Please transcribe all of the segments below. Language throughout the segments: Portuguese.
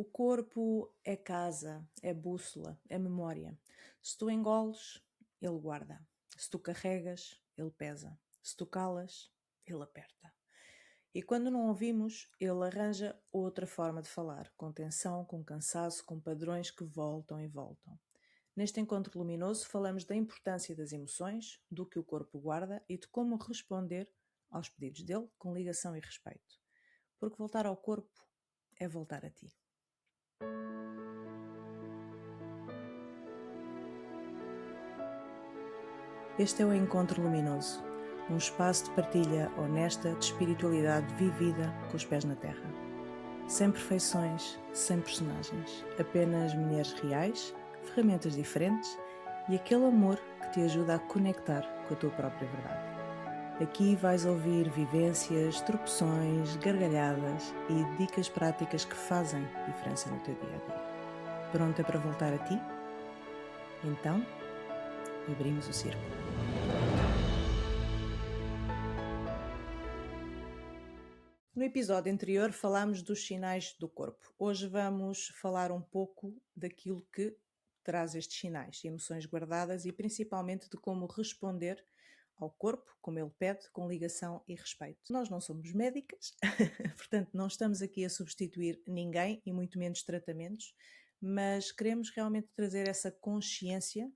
O corpo é casa, é bússola, é memória. Se tu engoles, ele guarda. Se tu carregas, ele pesa. Se tu calas, ele aperta. E quando não ouvimos, ele arranja outra forma de falar, com tensão, com cansaço, com padrões que voltam e voltam. Neste encontro luminoso, falamos da importância das emoções, do que o corpo guarda e de como responder aos pedidos dele com ligação e respeito. Porque voltar ao corpo é voltar a ti. Este é o Encontro Luminoso, um espaço de partilha honesta de espiritualidade vivida com os pés na terra. Sem perfeições, sem personagens, apenas mulheres reais, ferramentas diferentes e aquele amor que te ajuda a conectar com a tua própria verdade. Aqui vais ouvir vivências, tropeções, gargalhadas e dicas práticas que fazem diferença no teu dia-a-dia. Pronta para voltar a ti? Então, abrimos o círculo. No episódio anterior falámos dos sinais do corpo. Hoje vamos falar um pouco daquilo que traz estes sinais, emoções guardadas e principalmente de como responder ao corpo, como ele pede, com ligação e respeito. Nós não somos médicas, portanto não estamos aqui a substituir ninguém e muito menos tratamentos, mas queremos realmente trazer essa consciência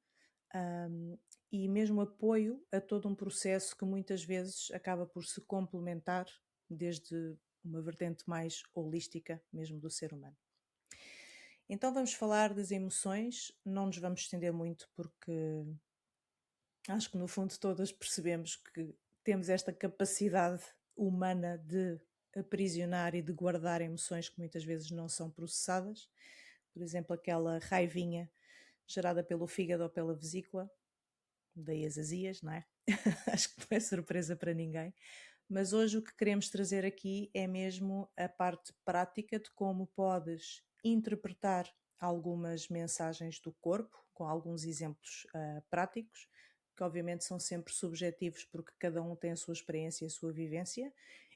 e mesmo apoio a todo um processo que muitas vezes acaba por se complementar desde uma vertente mais holística mesmo do ser humano. Então vamos falar das emoções, não nos vamos estender muito porque acho que no fundo todas percebemos que temos esta capacidade humana de aprisionar e de guardar emoções que muitas vezes não são processadas. Por exemplo, aquela raivinha gerada pelo fígado ou pela vesícula, daí as azias, não é? Acho que não é surpresa para ninguém. Mas hoje o que queremos trazer aqui é mesmo a parte prática de como podes interpretar algumas mensagens do corpo, com alguns exemplos práticos, que obviamente são sempre subjetivos porque cada um tem a sua experiência e a sua vivência,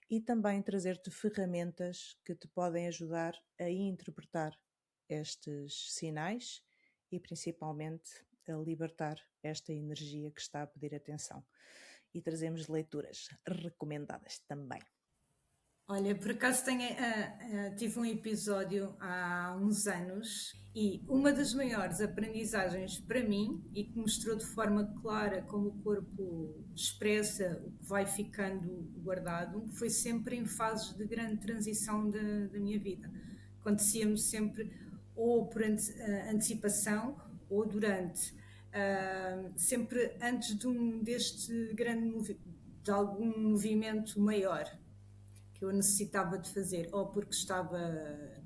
e também trazer-te ferramentas que te podem ajudar a interpretar estes sinais e principalmente a libertar esta energia que está a pedir atenção. E trazemos leituras recomendadas também. Olha, por acaso tive um episódio há uns anos e uma das maiores aprendizagens para mim e que mostrou de forma clara como o corpo expressa o que vai ficando guardado foi sempre em fases de grande transição da minha vida. Acontecia-me sempre ou por antecipação ou durante. Sempre antes deste de algum movimento maior que eu necessitava de fazer, ou porque estava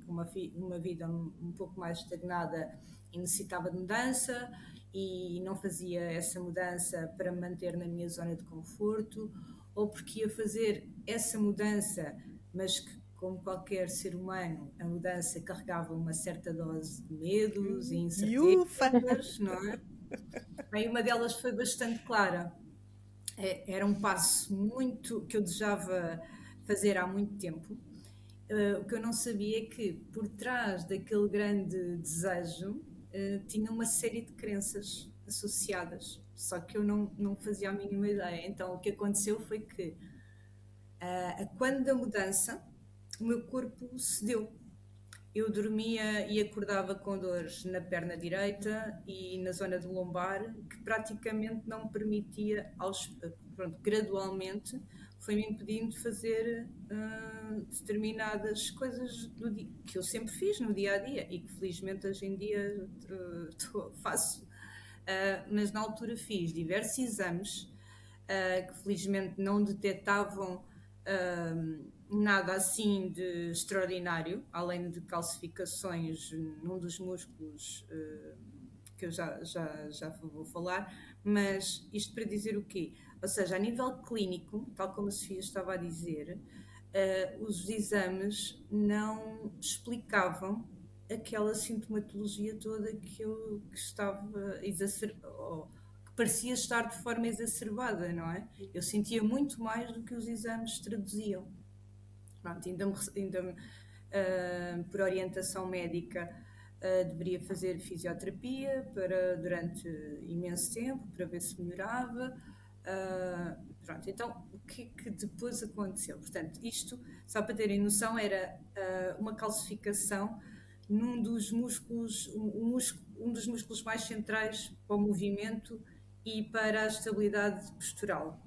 com uma vida um pouco mais estagnada e necessitava de mudança e não fazia essa mudança para me manter na minha zona de conforto, ou porque ia fazer essa mudança, mas que, como qualquer ser humano, a mudança carregava uma certa dose de medos e incertezas, não é? Bem, uma delas foi bastante clara. Era um passo muito que eu desejava fazer há muito tempo. O que eu não sabia é que por trás daquele grande desejo tinha uma série de crenças associadas, só que eu não fazia a mínima ideia. Então o que aconteceu foi que quando da mudança o meu corpo cedeu. Eu dormia e acordava com dores na perna direita e na zona do lombar, que praticamente não me permitia, gradualmente, foi-me impedindo de fazer determinadas coisas que eu sempre fiz no dia a dia e que felizmente hoje em dia faço. Mas na altura fiz diversos exames que felizmente não detectavam nada assim de extraordinário, além de calcificações num dos músculos que eu já vou falar, mas isto para dizer o quê? Ou seja, a nível clínico, tal como a Sofia estava a dizer, os exames não explicavam aquela sintomatologia toda que estava que parecia estar de forma exacerbada, não é? Eu sentia muito mais do que os exames traduziam. Pronto, por orientação médica, deveria fazer fisioterapia durante imenso tempo, para ver se melhorava. Pronto, então o que é que depois aconteceu? Portanto, isto, só para terem noção, era uma calcificação num dos músculos, um dos músculos mais centrais para o movimento e para a estabilidade postural.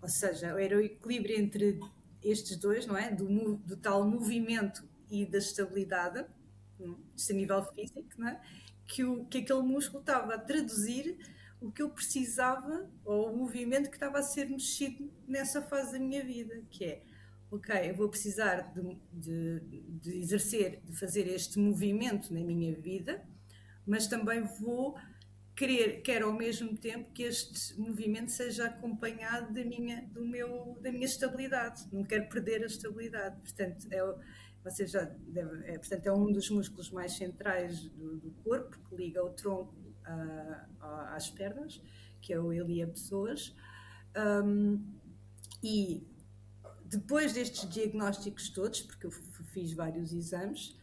Ou seja, era o equilíbrio entre estes dois, não é? Do tal movimento e da estabilidade, isto a nível físico, não é? Que aquele músculo estava a traduzir o que eu precisava, ou o movimento que estava a ser mexido nessa fase da minha vida, que é, ok, eu vou precisar de exercer, de fazer este movimento na minha vida, mas também quero ao mesmo tempo que este movimento seja acompanhado da minha estabilidade. Não quero perder a estabilidade. Portanto, portanto, é um dos músculos mais centrais do corpo, que liga o tronco às pernas, que é o iliopsoas. E depois destes diagnósticos todos, porque eu fiz vários exames,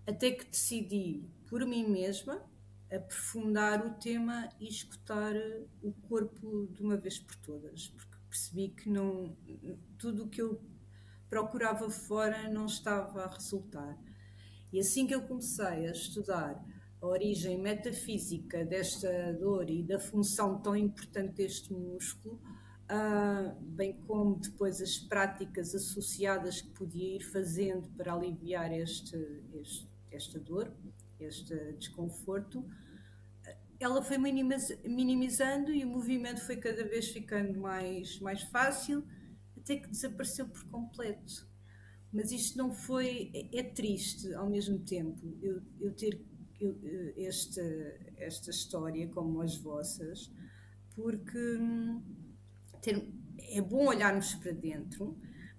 até que decidi por mim mesma aprofundar o tema e escutar o corpo de uma vez por todas, porque percebi que tudo o que eu procurava fora não estava a resultar. E assim que eu comecei a estudar a origem metafísica desta dor e da função tão importante deste músculo, bem como depois as práticas associadas que podia ir fazendo para aliviar esta dor, este desconforto, ela foi minimizando e o movimento foi cada vez ficando mais fácil, até que desapareceu por completo. Mas isto não foi... É triste ao mesmo tempo eu ter esta história como as vossas, porque é bom olharmos para dentro,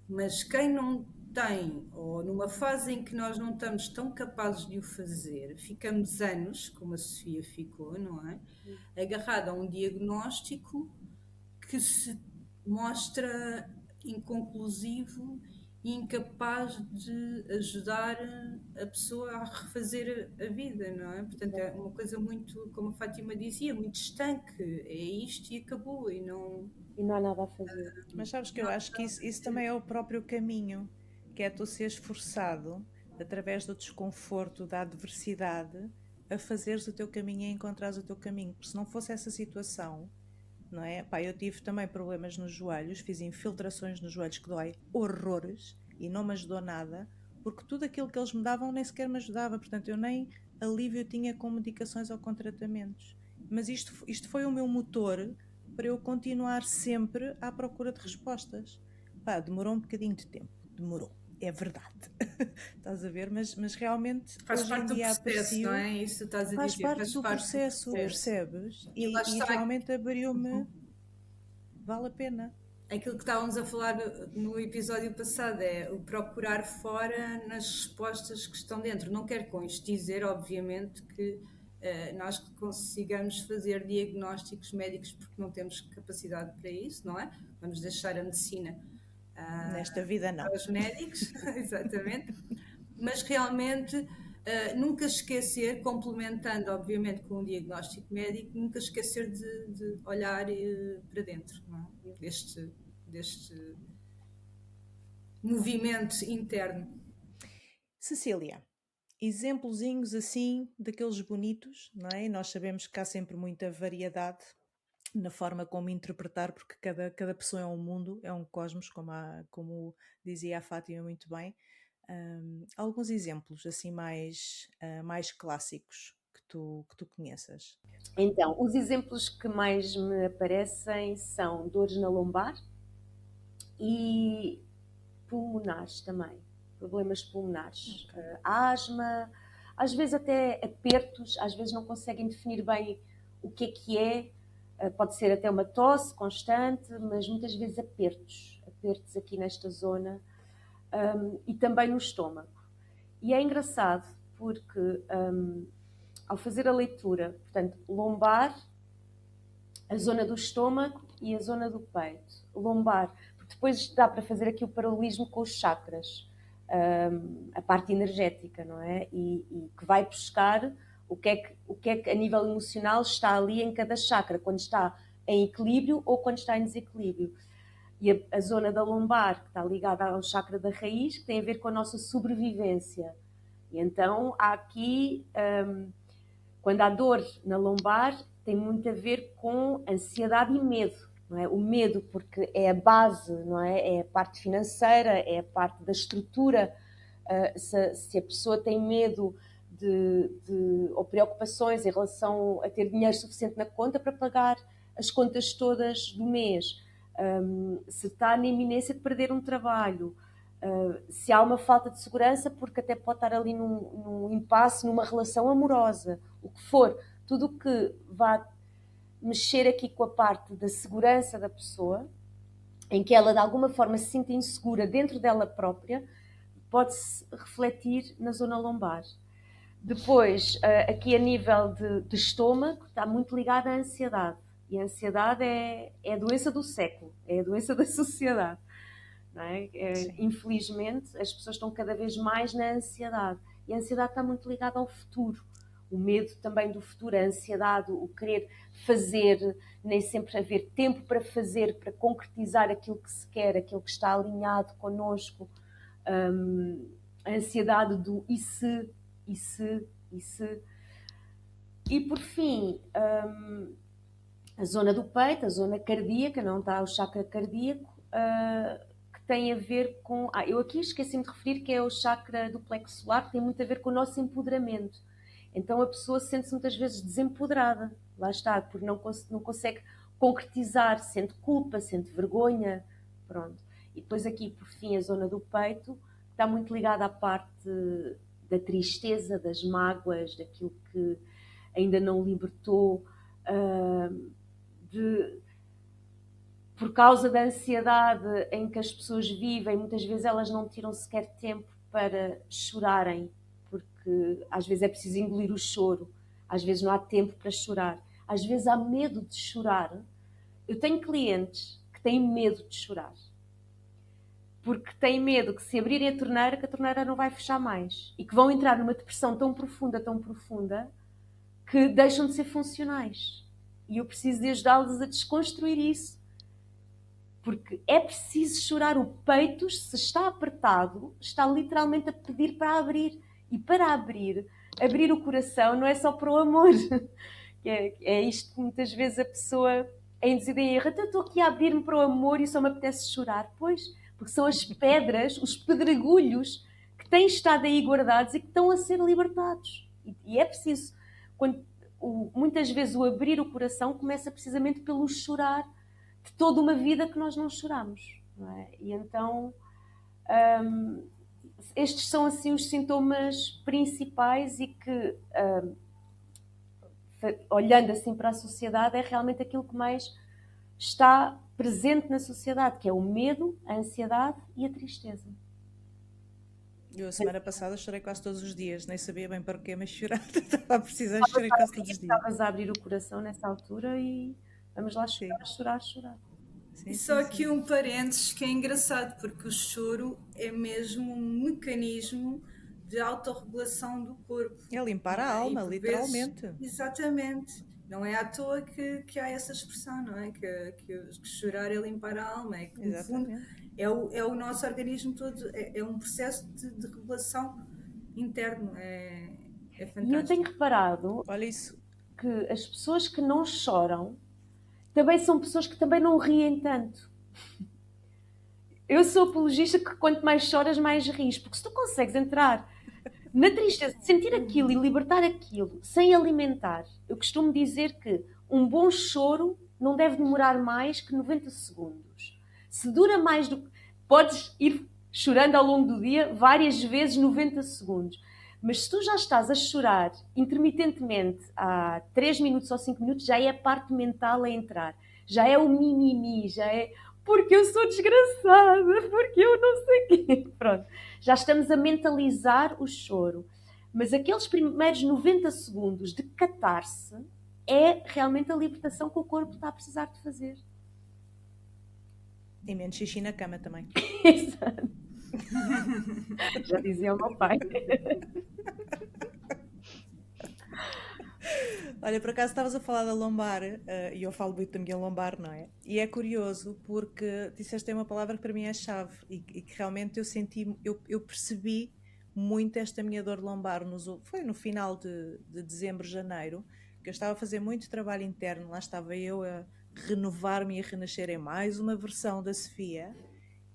mas quem não tem, ou numa fase em que nós não estamos tão capazes de o fazer, ficamos anos, como a Sofia ficou, não é? Agarrada a um diagnóstico que se mostra inconclusivo e incapaz de ajudar a pessoa a refazer a vida, não é? Portanto, é uma coisa muito, como a Fátima dizia, muito estanque. É isto e acabou, e não há nada a fazer. Mas sabes que eu acho que isso também é o próprio caminho, que é tu seres forçado, através do desconforto, da adversidade, a fazeres o teu caminho e a encontrares o teu caminho. Porque se não fosse essa situação, não é? Pá, eu tive também problemas nos joelhos, fiz infiltrações nos joelhos que dói horrores e não me ajudou nada, porque tudo aquilo que eles me davam nem sequer me ajudava, portanto eu nem alívio tinha com medicações ou com tratamentos. Mas isto foi o meu motor para eu continuar sempre à procura de respostas. Pá, demorou um bocadinho de tempo, demorou. É verdade. Estás a ver? Mas realmente faz hoje parte em do dia processo, aprecio. não é? Isso que estás a Faz dizer. parte do processo, percebes? E lá E está. realmente abriu-me. Vale a pena. Aquilo que estávamos a falar no episódio passado é o procurar fora nas respostas que estão dentro. Não quero com isto dizer, obviamente, que nós consigamos fazer diagnósticos médicos porque não temos capacidade para isso, não é? Vamos deixar a medicina Nesta vida não. aos médicos, exatamente. Mas realmente nunca esquecer, complementando obviamente com um diagnóstico médico, nunca esquecer de olhar para dentro, não é? deste movimento interno. Cecília, exemplozinhos assim daqueles bonitos, não é? E nós sabemos que há sempre muita variedade na forma como interpretar, porque cada pessoa é um mundo, é um cosmos, como dizia a Fátima muito bem. Alguns exemplos assim mais clássicos que tu conheças. Então, os exemplos que mais me aparecem são dores na lombar e pulmonares também, problemas pulmonares, asma, às vezes até apertos, às vezes não conseguem definir bem o que é, pode ser até uma tosse constante, mas muitas vezes apertos aqui nesta zona, e também no estômago. E é engraçado porque ao fazer a leitura, portanto, lombar, a zona do estômago e a zona do peito. Lombar, porque depois dá para fazer aqui o paralelismo com os chakras. a parte energética, não é? E que vai buscar o que é que a nível emocional está ali em cada chakra, quando está em equilíbrio ou quando está em desequilíbrio. E a zona da lombar, que está ligada ao chakra da raiz, que tem a ver com a nossa sobrevivência. E então há aqui, quando há dor na lombar, tem muito a ver com ansiedade e medo. Não é? O medo, porque é a base, não é? É a parte financeira, é a parte da estrutura. Se a pessoa tem medo ou preocupações em relação a ter dinheiro suficiente na conta para pagar as contas todas do mês, se está na iminência de perder um trabalho, se há uma falta de segurança, porque até pode estar ali num impasse, numa relação amorosa, o que for, tudo o que vá mexer aqui com a parte da segurança da pessoa, em que ela de alguma forma se sinta insegura dentro dela própria, pode-se refletir na zona lombar. Depois, aqui a nível de estômago, está muito ligada à ansiedade. E a ansiedade é a doença do século, é a doença da sociedade. Não é? Infelizmente, as pessoas estão cada vez mais na ansiedade. E a ansiedade está muito ligada ao futuro. O medo também do futuro, a ansiedade, o querer fazer, nem sempre haver tempo para fazer, para concretizar aquilo que se quer, aquilo que está alinhado connosco. A ansiedade do e se. E por fim, a zona do peito, a zona cardíaca, não está o chakra cardíaco, que tem a ver com... eu aqui esqueci-me de referir que é o chakra do plexo solar, que tem muito a ver com o nosso empoderamento. Então a pessoa sente-se muitas vezes desempoderada, lá está, porque não consegue concretizar, sente culpa, sente vergonha, pronto. E depois aqui, por fim, a zona do peito, está muito ligada à parte da tristeza, das mágoas, daquilo que ainda não libertou, por causa da ansiedade em que as pessoas vivem, muitas vezes elas não tiram sequer tempo para chorarem, porque às vezes é preciso engolir o choro, às vezes não há tempo para chorar, às vezes há medo de chorar. Eu tenho clientes que têm medo de chorar, porque têm medo que se abrirem que a torneira não vai fechar mais, e que vão entrar numa depressão tão profunda, que deixam de ser funcionais. E eu preciso de ajudá-los a desconstruir isso. Porque é preciso chorar. O peito, se está apertado, está literalmente a pedir para abrir. E para abrir o coração não é só para o amor. É isto que muitas vezes a pessoa é induzida em erro. Então eu estou aqui a abrir-me para o amor e só me apetece chorar. Pois, porque são as pedras, os pedregulhos que têm estado aí guardados e que estão a ser libertados. E é preciso, muitas vezes o abrir o coração começa precisamente pelo chorar de toda uma vida que nós não choramos, não é? E então estes são assim os sintomas principais e que olhando assim para a sociedade é realmente aquilo que mais está presente na sociedade, que é o medo, a ansiedade e a tristeza. Eu a semana passada chorei quase todos os dias, nem sabia bem para o quê, mas chorar, estava a precisar de chorar quase todos os dias. Estavas a abrir o coração nessa altura e vamos lá chorar. Sim, só aqui um parênteses que é engraçado, porque o choro é mesmo um mecanismo de autorregulação do corpo. É limpar a alma, literalmente. Vezes, exatamente. Não é à toa que há essa expressão, não é? Que chorar é limpar a alma. É que, no fundo, é o nosso organismo todo, é um processo de regulação interno. É fantástico. E eu tenho reparado que as pessoas que não choram também são pessoas que também não riem tanto. Eu sou apologista que quanto mais choras, mais ris. Porque se tu consegues entrar na tristeza, sentir aquilo e libertar aquilo sem alimentar, eu costumo dizer que um bom choro não deve demorar mais que 90 segundos. Se dura mais do que... Podes ir chorando ao longo do dia várias vezes 90 segundos. Mas se tu já estás a chorar intermitentemente há 3 minutos ou 5 minutos, já é a parte mental a entrar. Já é o mimimi, já é porque eu sou desgraçada, porque eu não sei o quê. Pronto, já estamos a mentalizar o choro. Mas aqueles primeiros 90 segundos de catarse é realmente a libertação que o corpo está a precisar de fazer. E menos xixi na cama também. Exato. Já dizia o meu pai. Olha, por acaso estavas a falar da lombar, e eu falo muito da minha lombar, não é? E é curioso porque disseste aí uma palavra que para mim é chave e que realmente eu senti, eu percebi muito esta minha dor lombar. Foi no final de dezembro, janeiro, que eu estava a fazer muito trabalho interno, lá estava eu a renovar-me e a renascer em mais uma versão da Sofia,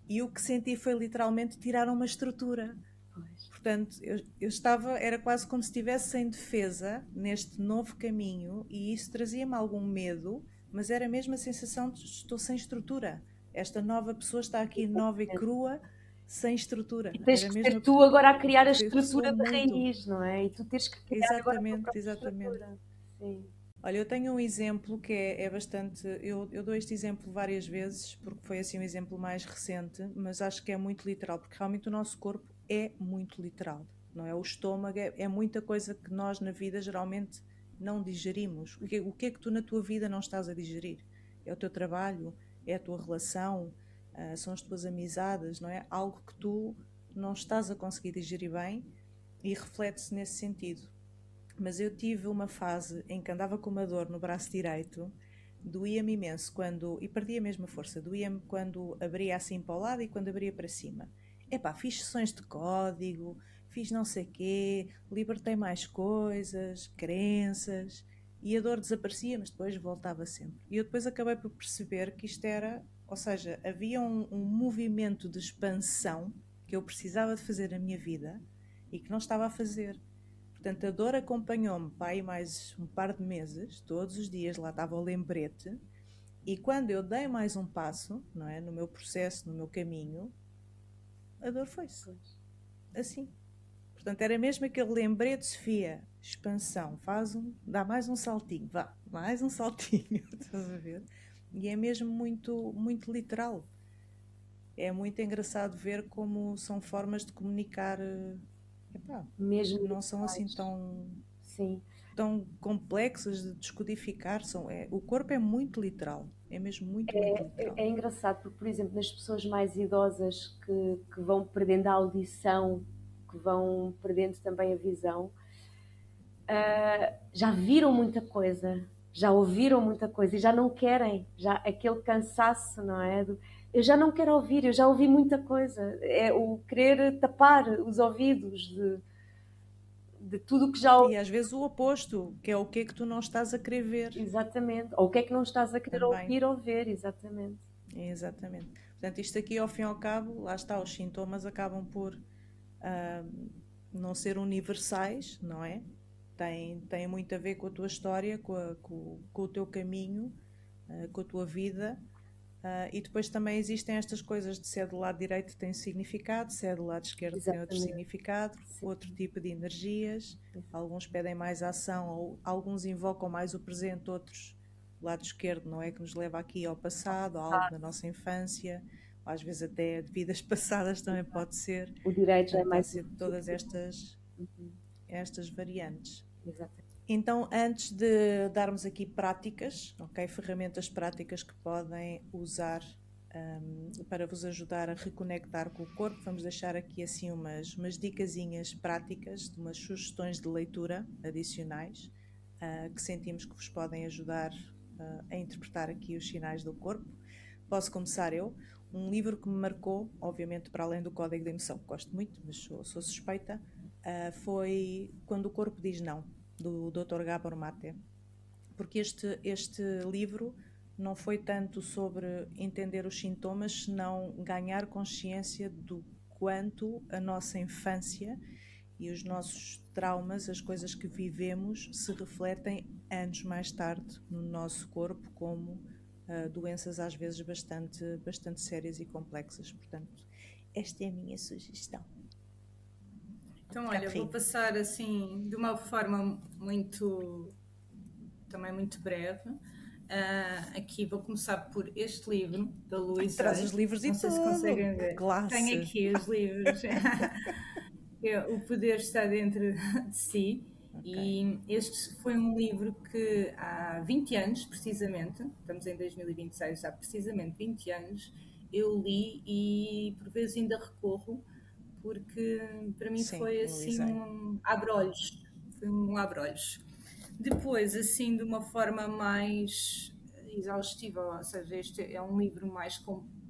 e o que senti foi literalmente tirar uma estrutura. Pois. Portanto, eu estava, era quase como se estivesse sem defesa neste novo caminho e isso trazia-me algum medo, mas era mesmo a sensação de estou sem estrutura. Esta nova pessoa está aqui nova e crua, sem estrutura. E tens Era que mesmo ser tu agora a criar a ressoou estrutura de muito. raiz, não é? E tu tens que criar agora a tua Exatamente, própria exatamente. estrutura. Sim. Olha, eu tenho um exemplo que é bastante. Eu dou este exemplo várias vezes, porque foi assim um exemplo mais recente, mas acho que é muito literal, porque realmente o nosso corpo é muito literal, não é? O estômago é muita coisa que nós na vida geralmente não digerimos. O que é que tu na tua vida não estás a digerir? É o teu trabalho? É a tua relação? São as tuas amizades, não é? Algo que tu não estás a conseguir digerir bem e reflete-se nesse sentido. Mas eu tive uma fase em que andava com uma dor no braço direito, doía-me imenso quando, e perdia mesmo a força, doía-me quando abria assim para o lado e quando abria para cima. Epá, fiz sessões de código, fiz não sei quê, libertei mais coisas, crenças, e a dor desaparecia, mas depois voltava sempre. E eu depois acabei por perceber que isto era, ou seja, havia um movimento de expansão que eu precisava de fazer na minha vida e que não estava a fazer. Portanto, a dor acompanhou-me pai mais um par de meses, todos os dias lá estava o lembrete, e quando eu dei mais um passo, não é, no meu processo, no meu caminho, a dor foi-se. Assim. Portanto, era mesmo aquele lembrete, Sofia, expansão, dá mais um saltinho, vá, mais um saltinho, estás a ver? E é mesmo muito, muito literal. É muito engraçado ver como são formas de comunicar, epá, Mesmo que não são assim literais. Sim. tão complexas de descodificar. O corpo é muito literal, é mesmo muito, muito literal. É engraçado porque, por exemplo, nas pessoas mais idosas que vão perdendo a audição, que vão perdendo também a visão, já viram muita coisa, já ouviram muita coisa e já não querem, já aquele cansaço, não é? Eu já não quero ouvir, eu já ouvi muita coisa. É o querer tapar os ouvidos de tudo o que já ouvi. E às vezes o oposto, que é o que é que tu não estás a querer ver Exatamente. Ou o que é que não estás a querer também. ouvir ou ver, exatamente. Exatamente. Portanto, isto aqui ao fim e ao cabo, lá está, os sintomas acabam por ah, não ser universais, não é? Tem muito a ver com a tua história, com o teu caminho, com a tua vida. E depois também existem estas coisas de se é do lado direito tem significado, se é do lado esquerdo tem outro Exatamente. significado, Sim. outro tipo de energias. Alguns pedem mais ação, ou alguns invocam mais o presente, outros o lado esquerdo, não é? Que nos leva aqui ao passado, a algo da nossa infância, ou às vezes até de vidas passadas também pode ser. O direito já é Portanto, pode mais ser todas estas variantes. Exatamente. Então, antes de darmos aqui práticas, ok, ferramentas práticas que podem usar para vos ajudar a reconectar com o corpo, vamos deixar aqui assim umas dicasinhas práticas, umas sugestões de leitura adicionais que sentimos que vos podem ajudar a interpretar aqui os sinais do corpo. Posso começar eu. Um livro que me marcou, obviamente para além do Código da Emoção, que gosto muito, mas sou suspeita, foi Quando o Corpo Diz Não, do Dr. Gabor Mate, porque este livro não foi tanto sobre entender os sintomas, senão ganhar consciência do quanto a nossa infância e os nossos traumas, as coisas que vivemos, se refletem anos mais tarde no nosso corpo como doenças às vezes bastante sérias e complexas. Portanto, esta é a minha sugestão. Então, olha, vou passar assim de uma forma também muito breve. Aqui vou começar por este livro da Luísa. Traz os livros e não sei tudo. Se conseguem ver. Classe. Tenho aqui os livros. O Poder Está Dentro de Si. Okay. E este foi um livro que há 20 anos, precisamente, estamos em 2026, há precisamente 20 anos, eu li e por vezes ainda recorro, porque para mim Sim, foi eu assim lisei. um abre-olhos. Foi um abre-olhos. Depois, assim, de uma forma mais exaustiva, ou seja, este é um livro mais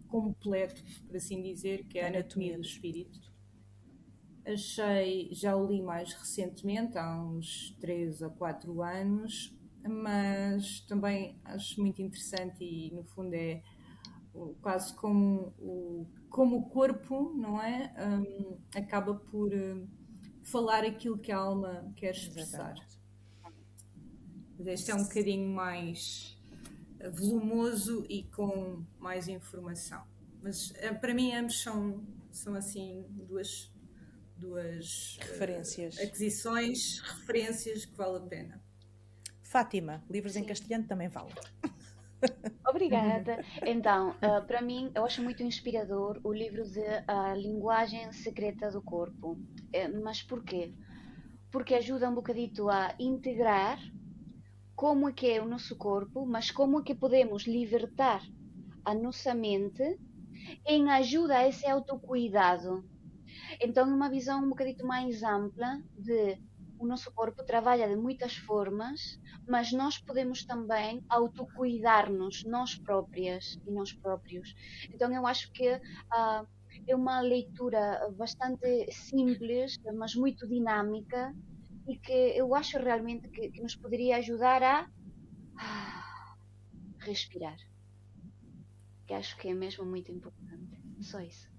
completo, por assim dizer, que é a Anatomia Anatomia do do Espírito. espírito. Já o li mais recentemente, há uns 3 a 4 anos, mas também acho muito interessante e, no fundo, é quase como o corpo, não é? Acaba por falar aquilo que a alma quer expressar. Exatamente. Mas este é um bocadinho mais volumoso e com mais informação. Mas para mim ambos são assim duas Referências. aquisições, referências que vale a pena. Fátima, livros em Sim. castelhano também valem. Obrigada. Então, para mim, eu acho muito inspirador o livro de A Linguagem Secreta do Corpo. Mas porquê? Porque ajuda um bocadito a integrar como é que é o nosso corpo, mas como é que podemos libertar a nossa mente em ajuda a esse autocuidado. Então, é uma visão um bocadito mais ampla de o nosso corpo trabalha de muitas formas, mas nós podemos também autocuidar-nos, nós próprias e nós próprios. Então, eu acho que ah, é uma leitura bastante simples, mas muito dinâmica e que eu acho realmente que nos poderia ajudar a respirar, que acho que é mesmo muito importante. Só isso.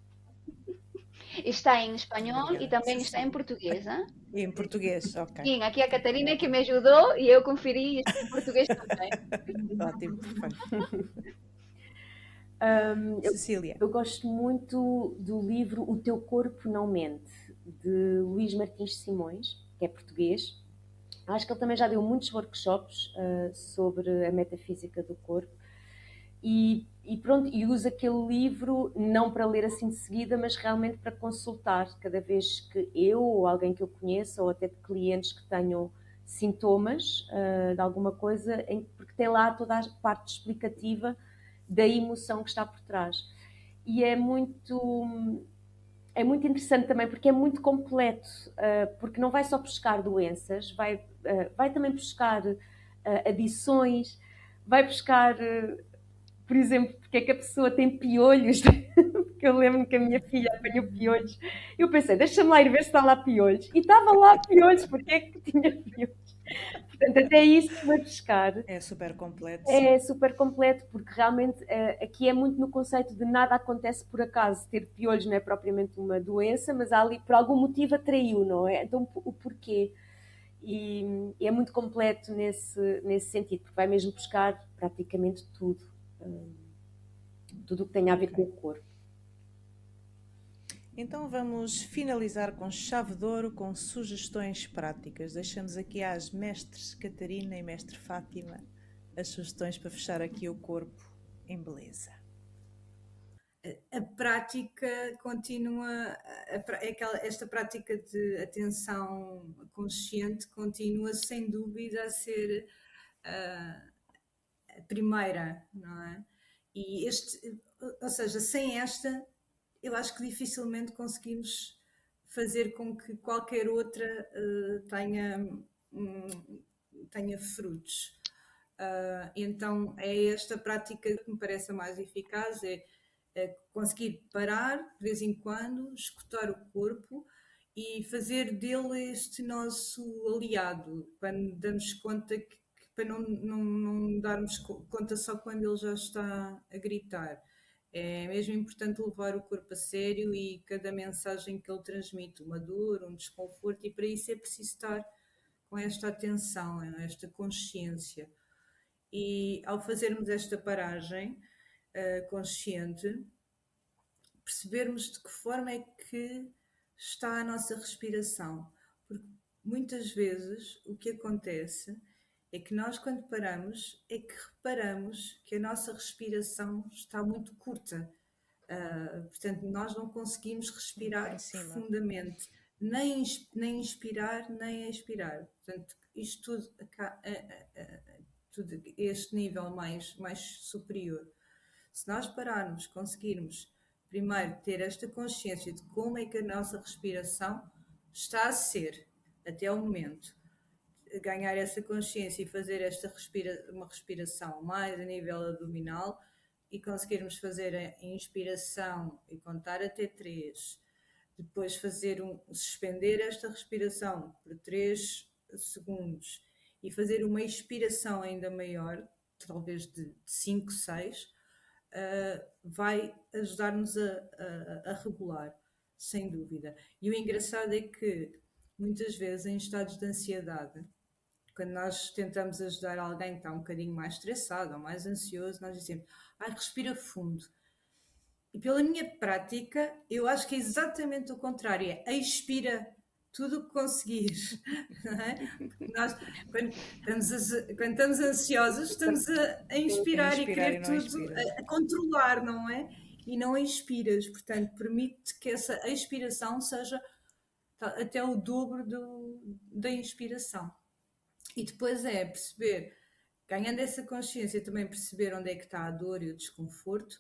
Está em espanhol e Obrigada. também está em Cecília. português, hein? Em português, ok. Sim, aqui a Catarina que me ajudou e eu conferi e está em português também. Ótimo, perfeito. Eu, Cecília. eu gosto muito do livro O Teu Corpo Não Mente, de Luís Martins Simões, que é português. Acho que ele também já deu muitos workshops sobre a metafísica do corpo. E pronto, e uso aquele livro não para ler assim de seguida, mas realmente para consultar cada vez que eu ou alguém que eu conheça, ou até de clientes que tenham sintomas de alguma coisa, porque tem lá toda a parte explicativa da emoção que está por trás. E é muito interessante também porque é muito completo, porque não vai só buscar doenças, vai também buscar adições, vai buscar, por exemplo, porque é que a pessoa tem piolhos, porque eu lembro que a minha filha apanhou piolhos. Eu pensei, deixa-me lá ir ver se está lá piolhos. E estava lá piolhos, porque é que tinha piolhos? Portanto, até isso vai buscar. É super completo, sim. É super completo, porque realmente aqui é muito no conceito de nada acontece por acaso. Ter piolhos não é propriamente uma doença, mas ali por algum motivo atraiu, não é? Então o porquê. E é muito completo nesse sentido, porque vai mesmo buscar praticamente tudo. Tudo o que tem a ver com o corpo. Então vamos finalizar com chave de ouro, com sugestões práticas. Deixamos aqui às mestres Catarina e mestre Fátima as sugestões para fechar aqui o corpo em beleza. A prática continua, esta prática de atenção consciente continua sem dúvida a ser a primeira, não é? E ou seja, sem esta, eu acho que dificilmente conseguimos fazer com que qualquer outra tenha frutos. Então é esta prática que me parece a mais eficaz, é conseguir parar de vez em quando, escutar o corpo e fazer dele este nosso aliado, quando damos conta para não darmos conta só quando ele já está a gritar. É mesmo importante levar o corpo a sério e cada mensagem que ele transmite, uma dor, um desconforto, e para isso é preciso estar com esta atenção, esta consciência. E ao fazermos esta paragem consciente, percebermos de que forma é que está a nossa respiração. Porque muitas vezes o que acontece é que nós, quando paramos, é que reparamos que a nossa respiração está muito curta. Portanto, nós não conseguimos respirar profundamente, nem inspirar, nem expirar. Portanto, isto tudo, tudo este nível mais superior. Se nós pararmos, conseguirmos primeiro ter esta consciência de como é que a nossa respiração está a ser até o momento, ganhar essa consciência e fazer uma respiração mais a nível abdominal e conseguirmos fazer a inspiração e contar até 3, depois suspender esta respiração por 3 segundos e fazer uma expiração ainda maior, talvez de 5, 6, vai ajudar-nos a regular, sem dúvida. E o engraçado é que muitas vezes em estados de ansiedade, quando nós tentamos ajudar alguém que está um bocadinho mais estressado ou mais ansioso, nós dizemos, respira fundo. E pela minha prática, eu acho que é exatamente o contrário, expira tudo o que conseguires. Não é? Nós, quando estamos ansiosos, estamos a inspirar e querer tudo, a controlar, não é? E não expiras, portanto, permite que essa expiração seja até o dobro da inspiração. E depois é perceber, ganhando essa consciência, também perceber onde é que está a dor e o desconforto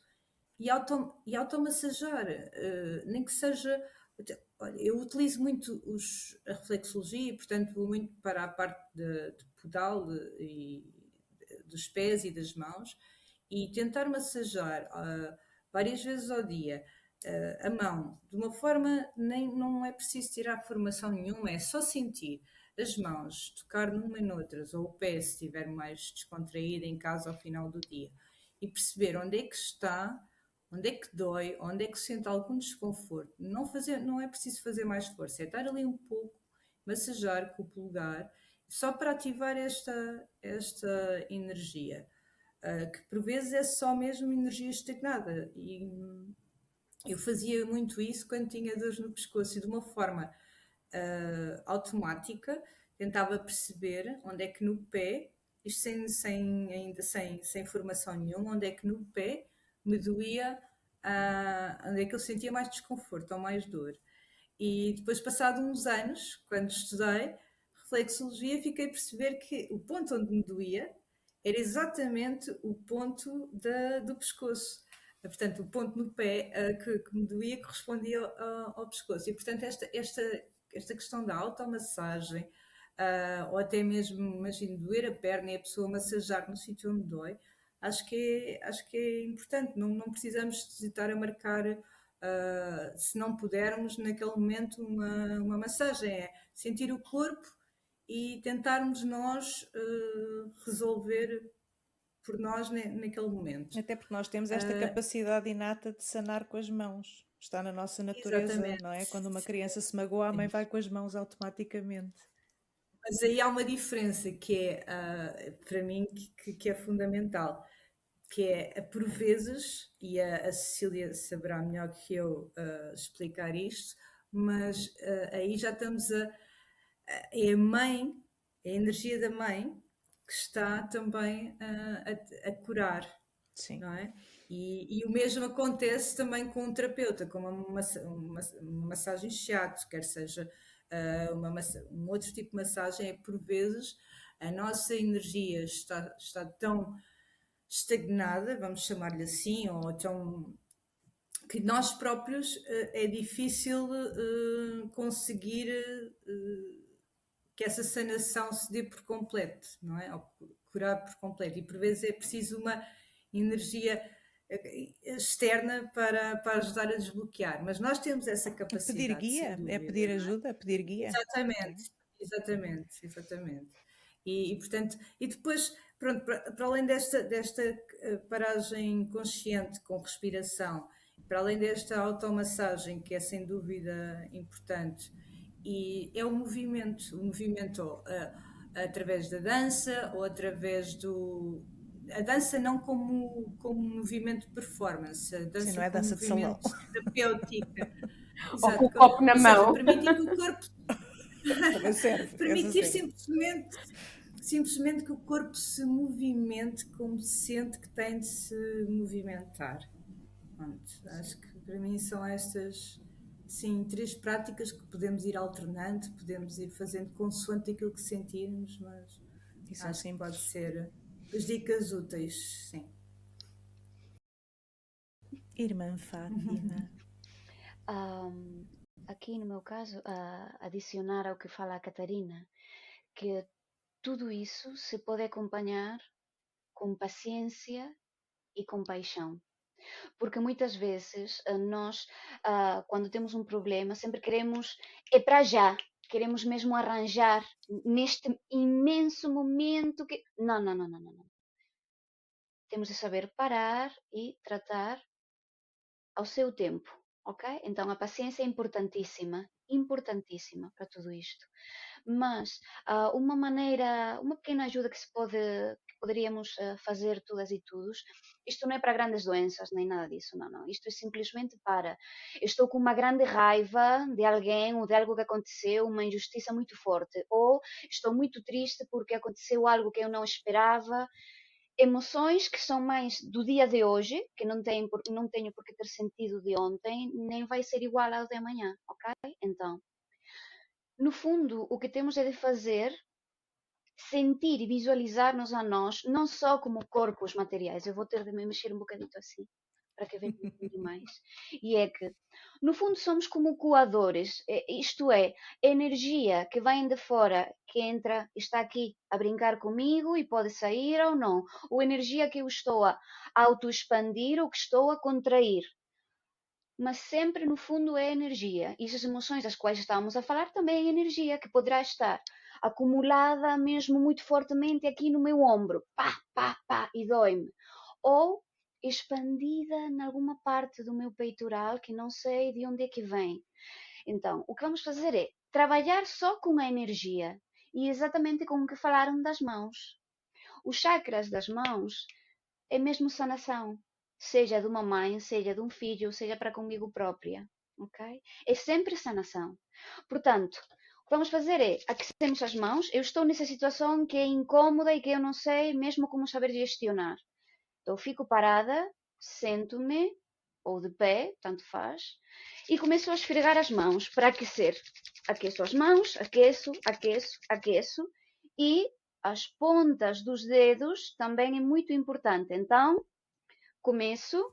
e automassajar, nem que seja. Olha, eu utilizo muito a reflexologia, portanto vou muito para a parte de pedal e dos pés e das mãos e tentar massajar várias vezes ao dia a mão, de uma forma, não é preciso tirar formação nenhuma, é só sentir as mãos, tocar numa e noutras, ou o pé se estiver mais descontraído em casa ao final do dia, e perceber onde é que está, onde é que dói, onde é que sente algum desconforto. Não é preciso fazer mais força, é estar ali um pouco, massajar com o polegar, só para ativar esta energia, que por vezes é só mesmo energia estagnada. E eu fazia muito isso quando tinha dores no pescoço e de uma forma automática, tentava perceber onde é que no pé, isto sem formação nenhuma, onde é que no pé me doía, onde é que eu sentia mais desconforto ou mais dor. E depois, passado uns anos, quando estudei reflexologia, fiquei a perceber que o ponto onde me doía era exatamente o ponto do pescoço. Portanto, o ponto no pé que me doía correspondia ao pescoço. E, portanto, esta questão da automassagem, ou até mesmo, imagino, doer a perna e a pessoa massajar no sítio onde dói, acho que é importante. Não precisamos de estar a marcar, se não pudermos, naquele momento, uma massagem. É sentir o corpo e tentarmos nós resolver por nós naquele momento. Até porque nós temos esta capacidade inata de sanar com as mãos. Está na nossa natureza, exatamente. Não é? Quando uma criança se magoa, a mãe vai com as mãos automaticamente. Mas aí há uma diferença que é, para mim, que é fundamental, que é, por vezes, e a Cecília saberá melhor que eu explicar isto, mas aí já estamos é a mãe, é a energia da mãe que está também a curar. Sim. Não é? E o mesmo acontece também com um terapeuta, com uma massagem chato, quer seja um outro tipo de massagem, é por vezes a nossa energia está tão estagnada, vamos chamar-lhe assim, ou tão que nós próprios é difícil conseguir que essa sanação se dê por completo, não é? Ou curar por completo. E por vezes é preciso uma energia externa para ajudar a desbloquear, mas nós temos essa capacidade. Pedir guia, dúvida, pedir ajuda, pedir guia. Exatamente. E portanto, e depois, pronto, para além desta paragem consciente com respiração, para além desta automassagem, que é sem dúvida importante, e é o movimento através da dança ou através a dança não como movimento de performance, a dança não é dança de movimento terapêutica. Ou com o copo na mão. Permitir que o corpo serve, permitir simplesmente que o corpo se movimente como sente que tem de se movimentar. Pronto, acho que para mim são estas 3 práticas que podemos ir alternando, podemos ir fazendo consoante aquilo que sentirmos, mas acho que pode ser as dicas úteis, sim. Irmã Fátima. Aqui no meu caso, adicionar ao que fala a Catarina, que tudo isso se pode acompanhar com paciência e compaixão. Porque muitas vezes nós, quando temos um problema, sempre queremos, é para já, queremos mesmo arranjar neste imenso momento que. Não, não, não, não, não, não. Temos de saber parar e tratar ao seu tempo, ok? Então a paciência é importantíssima para tudo isto. Mas uma pequena ajuda que poderíamos fazer todas e todos, isto não é para grandes doenças nem nada disso, não, não. Isto é simplesmente para, eu estou com uma grande raiva de alguém ou de algo que aconteceu, uma injustiça muito forte, ou estou muito triste porque aconteceu algo que eu não esperava. Emoções que são mais do dia de hoje, que não tenho por que ter sentido de ontem, nem vai ser igual ao de amanhã, ok? Então, no fundo, o que temos é de fazer, sentir e visualizar-nos a nós, não só como corpos materiais. Eu vou ter de me mexer um bocadito assim, para que venha entender mais. E é que, no fundo, somos como coadores, isto é, a energia que vem de fora, que entra, está aqui a brincar comigo e pode sair ou não, ou energia que eu estou a auto-expandir ou que estou a contrair. Mas sempre no fundo é energia. E as emoções das quais estamos a falar também é energia que poderá estar acumulada mesmo muito fortemente aqui no meu ombro, pá, pá, pá, e dói-me. Ou expandida em alguma parte do meu peitoral que não sei de onde é que vem. Então, o que vamos fazer é trabalhar só com a energia e exatamente com o que falaram das mãos. Os chakras das mãos é mesmo sanação, seja de uma mãe, seja de um filho, seja para comigo própria, ok? É sempre sanação. Portanto, o que vamos fazer é aquecemos as mãos. Eu estou nessa situação que é incómoda e que eu não sei mesmo como saber gestionar. Então, fico parada, sento-me, ou de pé, tanto faz, e começo a esfregar as mãos para aquecer. Aqueço as mãos, aqueço, aqueço, aqueço, e as pontas dos dedos também é muito importante. Então, começo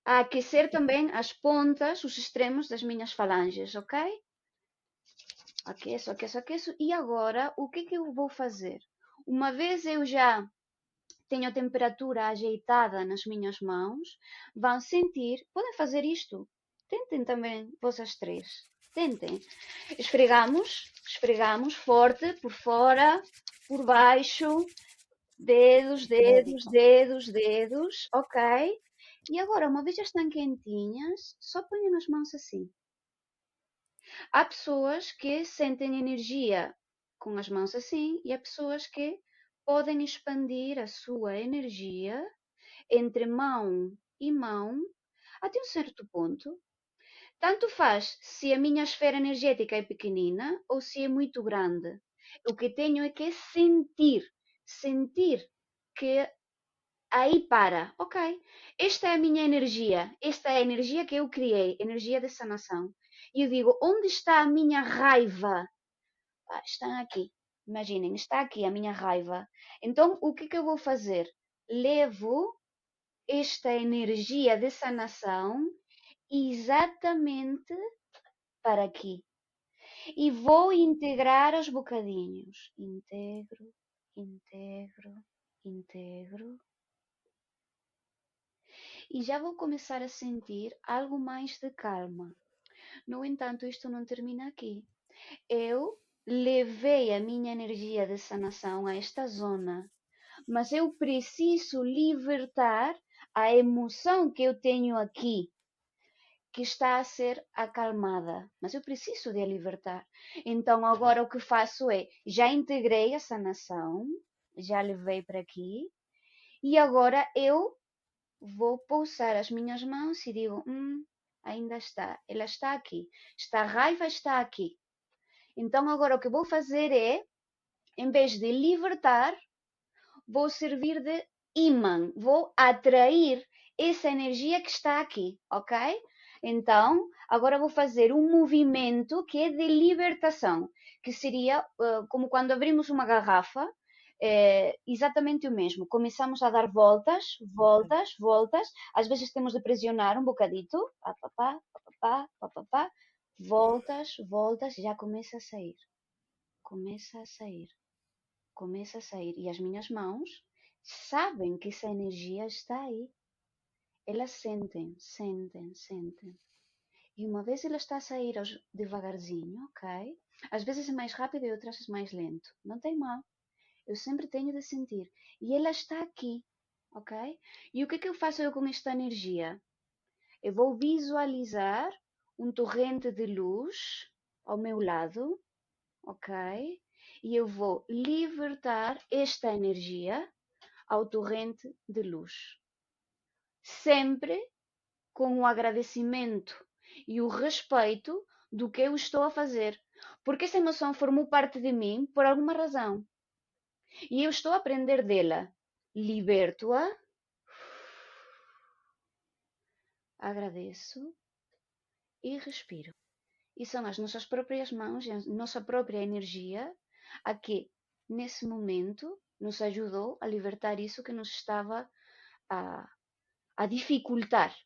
a aquecer também as pontas, os extremos das minhas falanges, ok? Aqueço, aqueço, aqueço. E agora, o que eu vou fazer? Uma vez eu já tenho a temperatura ajeitada nas minhas mãos, vão sentir, podem fazer isto. Tentem também, vocês três. Tentem. Esfregamos forte, por fora, por baixo, dedos, dedos, Médico. dedos, dedos, ok? E agora, uma vez já estão quentinhas, só ponham as mãos assim. Há pessoas que sentem energia com as mãos assim e há pessoas que podem expandir a sua energia entre mão e mão até um certo ponto. Tanto faz se a minha esfera energética é pequenina ou se é muito grande. O que tenho é que sentir que aí para, ok, esta é a minha energia, esta é a energia que eu criei, energia de sanação. E eu digo, onde está a minha raiva? Está aqui, imaginem, está aqui a minha raiva. Então, o que eu vou fazer? Levo esta energia de sanação exatamente para aqui. E vou integrar aos bocadinhos. Integro, integro, integro. E já vou começar a sentir algo mais de calma. No entanto, isto não termina aqui. Eu levei a minha energia de sanação a esta zona, mas eu preciso libertar a emoção que eu tenho aqui, que está a ser acalmada, mas eu preciso de a libertar. Então agora o que faço é, já integrei a sanação, já levei para aqui, e agora eu vou pousar as minhas mãos e digo, ainda está, ela está aqui, esta raiva está aqui. Então agora o que vou fazer é, em vez de libertar, vou servir de imã, vou atrair essa energia que está aqui, ok? Então, agora vou fazer um movimento que é de libertação, que seria como quando abrimos uma garrafa, é exatamente o mesmo. Começamos a dar voltas, voltas, voltas. Às vezes temos de pressionar um bocadito, pá, pá, pá, pá, pá, pá, pá, pá. Voltas, voltas, já começa a sair. Começa a sair. Começa a sair. E as minhas mãos sabem que essa energia está aí. Elas sentem, sentem, sentem. E uma vez ela está a sair devagarzinho, ok? Às vezes é mais rápido e outras é mais lento. Não tem mal. Eu sempre tenho de sentir. E ela está aqui, ok? E o que eu faço com esta energia? Eu vou visualizar um torrente de luz ao meu lado, ok? E eu vou libertar esta energia ao torrente de luz. Sempre com o agradecimento e o respeito do que eu estou a fazer. Porque essa emoção formou parte de mim por alguma razão. E eu estou a aprender dela. Liberto-a. Agradeço. E respiro. E são as nossas próprias mãos e a nossa própria energia a que, nesse momento, nos ajudou a libertar isso que nos estava a dificultar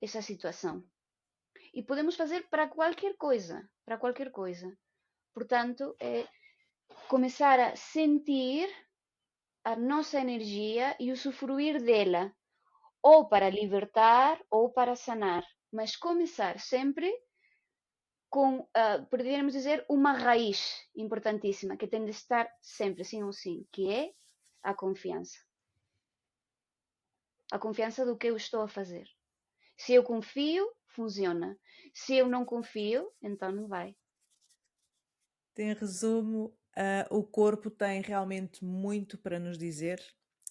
essa situação. E podemos fazer para qualquer coisa, para qualquer coisa. Portanto, é começar a sentir a nossa energia e usufruir dela, ou para libertar ou para sanar, mas começar sempre com, poderíamos dizer, uma raiz importantíssima, que tem de estar sempre, sim ou sim, que é a confiança. A confiança do que eu estou a fazer. Se eu confio, funciona. Se eu não confio, então não vai. Em resumo, o corpo tem realmente muito para nos dizer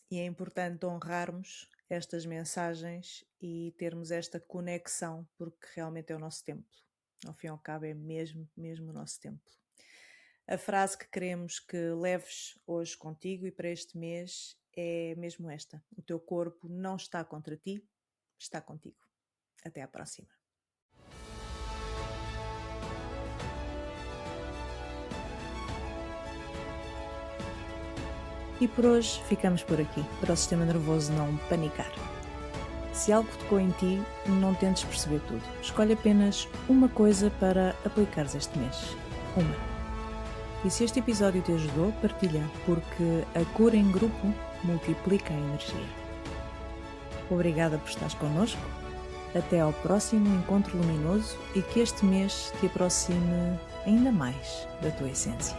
e é importante honrarmos estas mensagens e termos esta conexão, porque realmente é o nosso templo. Ao fim e ao cabo é mesmo o nosso templo. A frase que queremos que leves hoje contigo e para este mês é mesmo esta: o teu corpo não está contra ti, está contigo. Até à próxima. E por hoje ficamos por aqui, para o sistema nervoso não panicar. Se algo tocou em ti, não tentes perceber tudo. Escolhe apenas uma coisa para aplicares este mês. Uma. E se este episódio te ajudou, partilha, porque a cura em grupo multiplica a energia. Obrigada por estares connosco. Até ao próximo encontro luminoso e que este mês te aproxime ainda mais da tua essência.